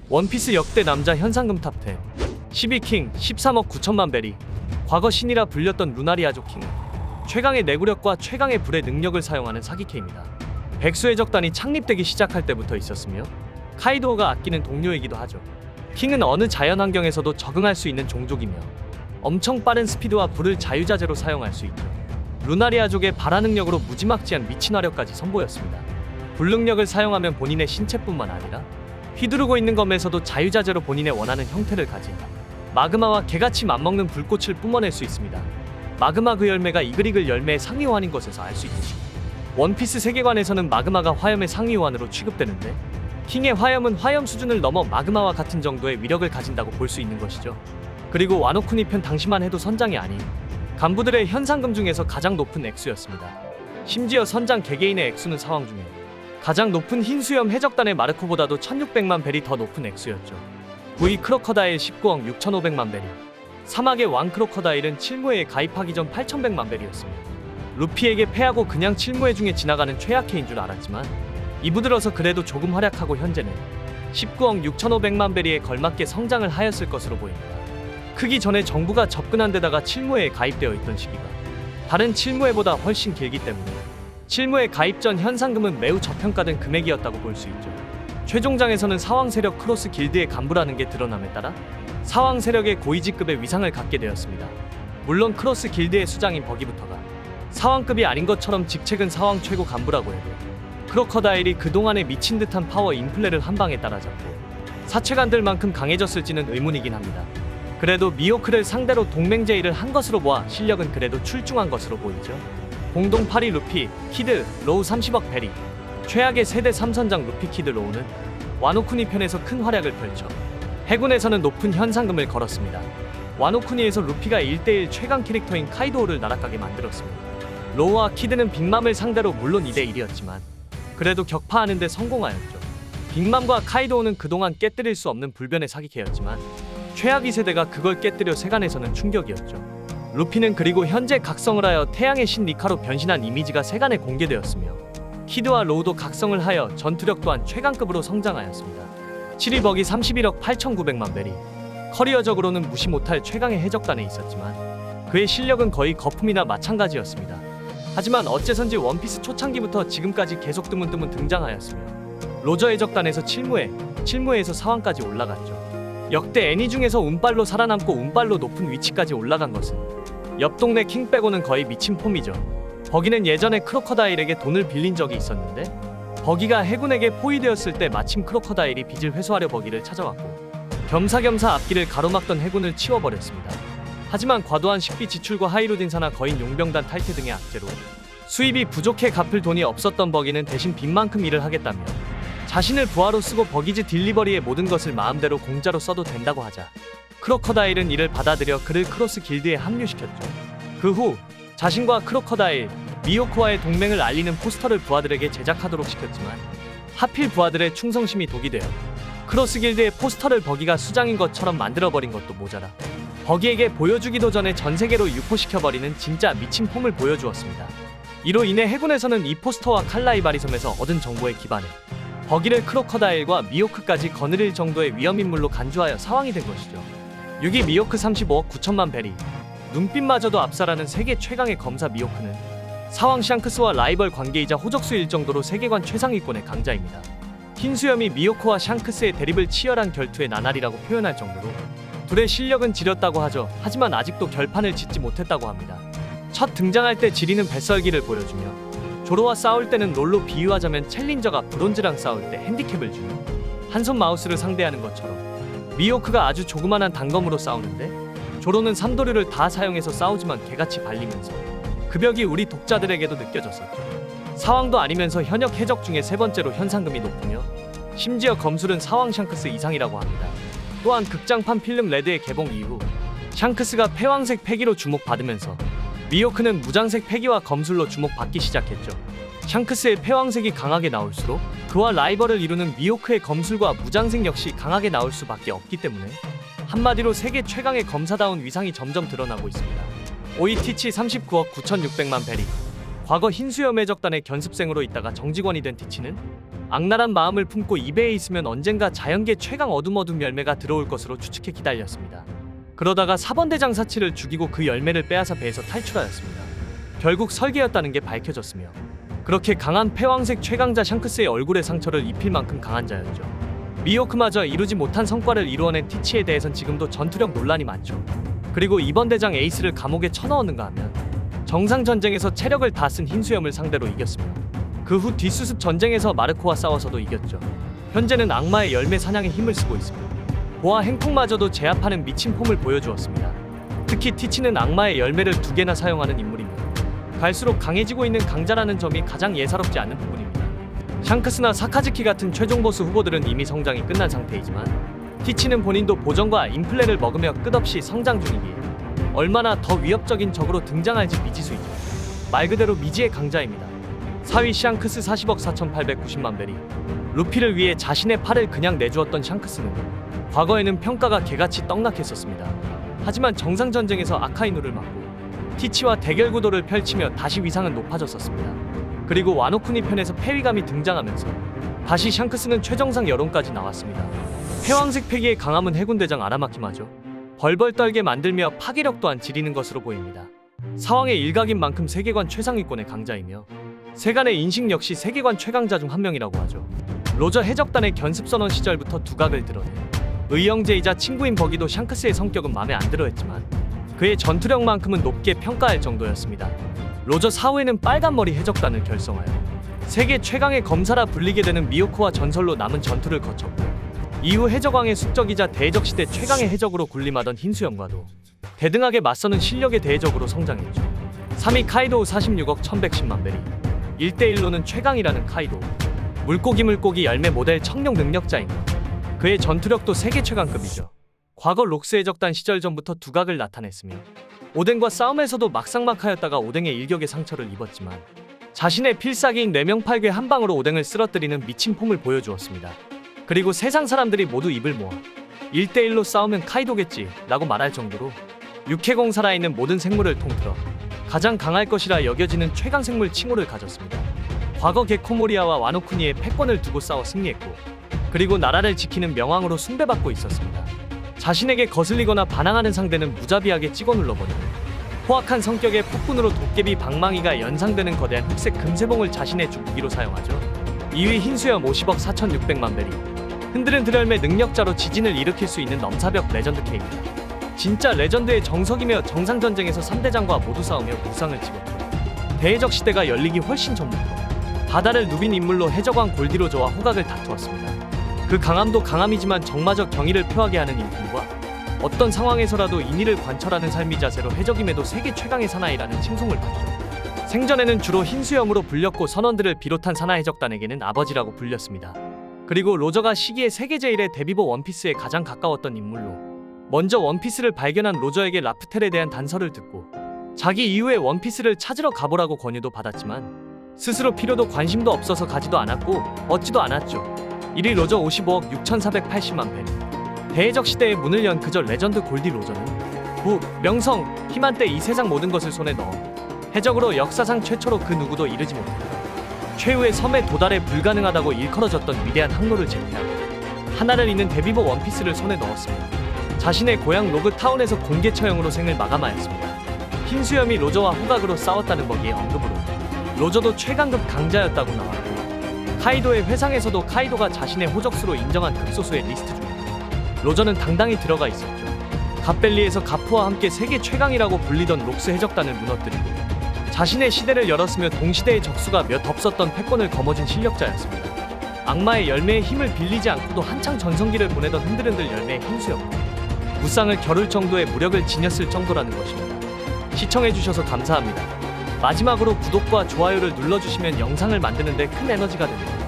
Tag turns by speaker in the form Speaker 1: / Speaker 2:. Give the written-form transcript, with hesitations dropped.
Speaker 1: 원피스 역대 남자 현상금 탑10 12킹 13억 9천만 베리. 과거 신이라 불렸던 루나리아족 킹은 최강의 내구력과 최강의 불의 능력을 사용하는 사기캐입니다. 백수해적단이 창립되기 시작할 때부터 있었으며 카이도우가 아끼는 동료이기도 하죠. 킹은 어느 자연환경에서도 적응할 수 있는 종족이며 엄청 빠른 스피드와 불을 자유자재로 사용할 수 있죠. 루나리아족의 발화능력으로 무지막지한 미친 화력까지 선보였습니다. 불능력을 사용하면 본인의 신체뿐만 아니라 휘두르고 있는 검에서도 자유자재로 본인의 원하는 형태를 가진 마그마와 개같이 맞먹는 불꽃을 뿜어낼 수 있습니다. 마그마 그 열매가 이글이글 열매의 상위호환인 것에서 알 수 있듯이 원피스 세계관에서는 마그마가 화염의 상위호환으로 취급되는데 킹의 화염은 화염 수준을 넘어 마그마와 같은 정도의 위력을 가진다고 볼 수 있는 것이죠. 그리고 와노쿠니 편 당시만 해도 선장이 아닌 간부들의 현상금 중에서 가장 높은 액수였습니다. 심지어 선장 개개인의 액수는 사왕 중에 가장 높은 흰수염 해적단의 마르코보다도 1600만 벨이 더 높은 액수였죠. V 크로커다일 19억 6500만 벨이. 사막의 왕 크로커다일은 칠무회에 가입하기 전 8100만 벨이었습니다. 루피에게 패하고 그냥 칠무회 중에 지나가는 최약해인 줄 알았지만 이부 들어서 그래도 조금 활약하고 현재는 19억 6500만 벨이에 걸맞게 성장을 하였을 것으로 보입니다. 크기 전에 정부가 접근한 데다가 칠무회에 가입되어 있던 시기가 다른 칠무회보다 훨씬 길기 때문에 칠무회 가입 전 현상금은 매우 저평가된 금액이었다고 볼 수 있죠. 최종장에서는 사왕 세력 크로스 길드의 간부라는 게 드러남에 따라 사왕 세력의 고위직급의 위상을 갖게 되었습니다. 물론 크로스 길드의 수장인 버기부터가 사왕급이 아닌 것처럼 직책은 사왕 최고 간부라고 해도 크로커다일이 그동안의 미친 듯한 파워 인플레를 한 방에 따라잡고 사체간들만큼 강해졌을지는 의문이긴 합니다. 그래도 미호크를 상대로 동맹제의를 한 것으로 보아 실력은 그래도 출중한 것으로 보이죠. 공동 8위 루피, 키드, 로우 30억 베리. 최악의 세대 3선장 루피 키드 로우는 와노쿠니 편에서 큰 활약을 펼쳐 해군에서는 높은 현상금을 걸었습니다. 와노쿠니에서 루피가 1대1 최강 캐릭터인 카이도우를 날아가게 만들었습니다. 로우와 키드는 빅맘을 상대로 물론 2대1이었지만 그래도 격파하는 데 성공하였죠. 빅맘과 카이도우는 그동안 깨뜨릴 수 없는 불변의 사기캐였지만 최악의 세대가 그걸 깨뜨려 세간에서는 충격이었죠. 루피는 그리고 현재 각성을 하여 태양의 신 리카로 변신한 이미지가 세간에 공개되었으며 키드와 로우도 각성을 하여 전투력 또한 최강급으로 성장하였습니다. 7위 버기 31억 8900만 베리. 커리어적으로는 무시 못할 최강의 해적단에 있었지만 그의 실력은 거의 거품이나 마찬가지였습니다. 하지만 어째선지 원피스 초창기부터 지금까지 계속 드문드문 등장하였으며 로저 해적단에서 칠무회에서 사왕까지 올라갔죠. 역대 애니 중에서 운빨로 살아남고 운빨로 높은 위치까지 올라간 것은 옆 동네 킹 빼고는 거의 미친 폼이죠. 버기는 예전에 크로커다일에게 돈을 빌린 적이 있었는데 버기가 해군에게 포위되었을 때 마침 크로커다일이 빚을 회수하려 버기를 찾아왔고 겸사겸사 앞길을 가로막던 해군을 치워버렸습니다. 하지만 과도한 식비 지출과 하이로딘사나 거인 용병단 탈퇴 등의 악재로 수입이 부족해 갚을 돈이 없었던 버기는 대신 빚만큼 일을 하겠다며 자신을 부하로 쓰고 버기즈 딜리버리의 모든 것을 마음대로 공짜로 써도 된다고 하자 크로커다일은 이를 받아들여 그를 크로스 길드에 합류시켰죠. 그 후 자신과 크로커다일, 미호크와의 동맹을 알리는 포스터를 부하들에게 제작하도록 시켰지만 하필 부하들의 충성심이 독이 되어 크로스 길드의 포스터를 버기가 수장인 것처럼 만들어버린 것도 모자라 버기에게 보여주기도 전에 전세계로 유포시켜버리는 진짜 미친 폼을 보여주었습니다. 이로 인해 해군에서는 이 포스터와 칼라이바리 섬에서 얻은 정보에 기반해 버기를 크로커다일과 미호크까지 거느릴 정도의 위험인물로 간주하여 사왕이 된 것이죠. 6위 미호크 35억 9천만 베리. 눈빛마저도 압살하는 세계 최강의 검사 미호크는 사왕 샹크스와 라이벌 관계이자 호적수일 정도로 세계관 최상위권의 강자입니다. 흰수염이 미호크와 샹크스의 대립을 치열한 결투의 나날이라고 표현할 정도로 둘의 실력은 지렸다고 하죠. 하지만 아직도 결판을 짓지 못했다고 합니다. 첫 등장할 때 지리는 뱃설기를 보여주며 조로와 싸울 때는 롤로 비유하자면 챌린저가 브론즈랑 싸울 때 핸디캡을 주며 한손 마우스를 상대하는 것처럼 미호크가 아주 조그만한 단검으로 싸우는데 조로는 삼도류를 다 사용해서 싸우지만 개같이 발리면서 그 벽이 우리 독자들에게도 느껴졌었죠. 사왕도 아니면서 현역 해적 중에 세 번째로 현상금이 높으며 심지어 검술은 사왕 샹크스 이상이라고 합니다. 또한 극장판 필름 레드의 개봉 이후 샹크스가 패왕색 패기로 주목받으면서 미호크는 무장색 패기와 검술로 주목받기 시작했죠. 샹크스의 패왕색이 강하게 나올수록 그와 라이벌을 이루는 미호크의 검술과 무장색 역시 강하게 나올 수밖에 없기 때문에 한마디로 세계 최강의 검사다운 위상이 점점 드러나고 있습니다. 5위 티치 39억 9600만 베리. 과거 흰수염 해적단의 견습생으로 있다가 정직원이 된 티치는 악랄한 마음을 품고 이베에 있으면 언젠가 자연계 최강 어둠 열매가 들어올 것으로 추측해 기다렸습니다. 그러다가 4번 대장 사치를 죽이고 그 열매를 빼앗아 배에서 탈출하였습니다. 결국 설계였다는 게 밝혀졌으며 그렇게 강한 패왕색 최강자 샹크스의 얼굴에 상처를 입힐 만큼 강한 자였죠. 미호크마저 이루지 못한 성과를 이루어낸 티치에 대해선 지금도 전투력 논란이 많죠. 그리고 이번 대장 에이스를 감옥에 쳐넣었는가 하면 정상 전쟁에서 체력을 다 쓴 흰수염을 상대로 이겼으며 그 후 뒷수습 전쟁에서 마르코와 싸워서도 이겼죠. 현재는 악마의 열매 사냥에 힘을 쓰고 있습니다. 보아 행풍마저도 제압하는 미친 폼을 보여주었습니다. 특히 티치는 악마의 열매를 2개나 사용하는 인물이며 갈수록 강해지고 있는 강자라는 점이 가장 예사롭지 않은 부분입니다. 샹크스나 사카즈키 같은 최종 보스 후보들은 이미 성장이 끝난 상태이지만 티치는 본인도 보정과 인플레를 먹으며 끝없이 성장 중이기에 얼마나 더 위협적인 적으로 등장할지 미지수이죠. 말 그대로 미지의 강자입니다. 4위 샹크스 40억 4,890만 베리. 루피를 위해 자신의 팔을 그냥 내주었던 샹크스는 과거에는 평가가 개같이 떡락했었습니다. 하지만 정상전쟁에서 아카이누를 맞고 티치와 대결 구도를 펼치며 다시 위상은 높아졌었습니다. 그리고 와노쿠니 편에서 패위감이 등장하면서 다시 샹크스는 최정상 여론까지 나왔습니다. 패왕색 패기의 강함은 해군대장 아라마키마저 벌벌 떨게 만들며 파괴력 또한 지리는 것으로 보입니다. 사왕의 일각인 만큼 세계관 최상위권의 강자이며 세간의 인식 역시 세계관 최강자 중 한 명이라고 하죠. 로저 해적단의 견습선언 시절부터 두각을 드러내 의형제이자 친구인 버기도 샹크스의 성격은 마음에 안 들어했지만 그의 전투력만큼은 높게 평가할 정도였습니다. 로저 4호에는 빨간머리 해적단을 결성하여 세계 최강의 검사라 불리게 되는 미호코와 전설로 남은 전투를 거쳤고 이후 해적왕의 숙적이자 대해적시대 최강의 해적으로 군림하던 흰수염과도 대등하게 맞서는 실력의 대해적으로 성장했죠. 3위 카이도우 46억 1110만 베리. 1대1로는 최강이라는 카이도우. 물고기 열매 모델 청룡 능력자이며 그의 전투력도 세계 최강급이죠. 과거 록스 해적단 시절 전부터 두각을 나타냈으며 오뎅과 싸움에서도 막상막하였다가 오뎅의 일격에 상처를 입었지만 자신의 필살기인 뇌명팔괴 한 방으로 오뎅을 쓰러뜨리는 미친 폼을 보여주었습니다. 그리고 세상 사람들이 모두 입을 모아 1대1로 싸우면 카이도겠지 라고 말할 정도로 육해공 살아있는 모든 생물을 통틀어 가장 강할 것이라 여겨지는 최강 생물 칭호를 가졌습니다. 과거 게코모리아와 와노쿠니의 패권을 두고 싸워 승리했고 그리고 나라를 지키는 명왕으로 숭배받고 있었습니다. 자신에게 거슬리거나 반항하는 상대는 무자비하게 찍어 눌러버리고 포악한 성격의 폭군으로 도깨비 방망이가 연상되는 거대한 흑색 금세봉을 자신의 주무기로 사용하죠. 2위 흰수염 50억 4,600만 베리. 흔들흔들 열매 능력자로 지진을 일으킬 수 있는 넘사벽 레전드 K입니다. 진짜 레전드의 정석이며 정상전쟁에서 3대장과 모두 싸우며 무쌍을 찍었죠. 대해적 시대가 열리기 훨씬 전부터 바다를 누빈 인물로 해적왕 골디로저와 호각을 다투었습니다. 그 강함도 강함이지만 정마저 경의를 표하게 하는 인품과 어떤 상황에서라도 인의를 관철하는 삶의 자세로 해적임에도 세계 최강의 사나이라는 칭송을 받죠. 생전에는 주로 흰수염으로 불렸고 선원들을 비롯한 사나해적단에게는 아버지라고 불렸습니다. 그리고 로저가 시기에 세계 제1의 데비보 원피스에 가장 가까웠던 인물로 먼저 원피스를 발견한 로저에게 라프텔에 대한 단서를 듣고 자기 이후에 원피스를 찾으러 가보라고 권유도 받았지만 스스로 필요도 관심도 없어서 가지도 않았고 얻지도 않았죠. 1위 로저 55억 6,480만 베리. 대해적 시대의 문을 연 그저 레전드 골디 로저는 부, 명성, 힘 한때 이 세상 모든 것을 손에 넣어 해적으로 역사상 최초로 그 누구도 이르지 못했다. 최후의 섬에 도달해 불가능하다고 일컬어졌던 위대한 항로를 제패하고 하나를 잇는 데비보 원피스를 손에 넣었습니다. 자신의 고향 로그타운에서 공개 처형으로 생을 마감하였습니다. 흰수염이 로저와 호각으로 싸웠다는 거기에 언급으로 로저도 최강급 강자였다고 나왔고 카이도의 회상에서도 카이도가 자신의 호적수로 인정한 극소수의 리스트 중 로저는 당당히 들어가 있었죠. 갓벨리에서 가프와 함께 세계 최강이라고 불리던 록스 해적단을 무너뜨리고 자신의 시대를 열었으며 동시대의 적수가 몇 없었던 패권을 거머쥔 실력자였습니다. 악마의 열매의 힘을 빌리지 않고도 한창 전성기를 보내던 흔들흔들 열매의 흰수염 무쌍을 겨룰 정도의 무력을 지녔을 정도라는 것입니다. 시청해주셔서 감사합니다. 마지막으로 구독과 좋아요를 눌러주시면 영상을 만드는 데 큰 에너지가 됩니다.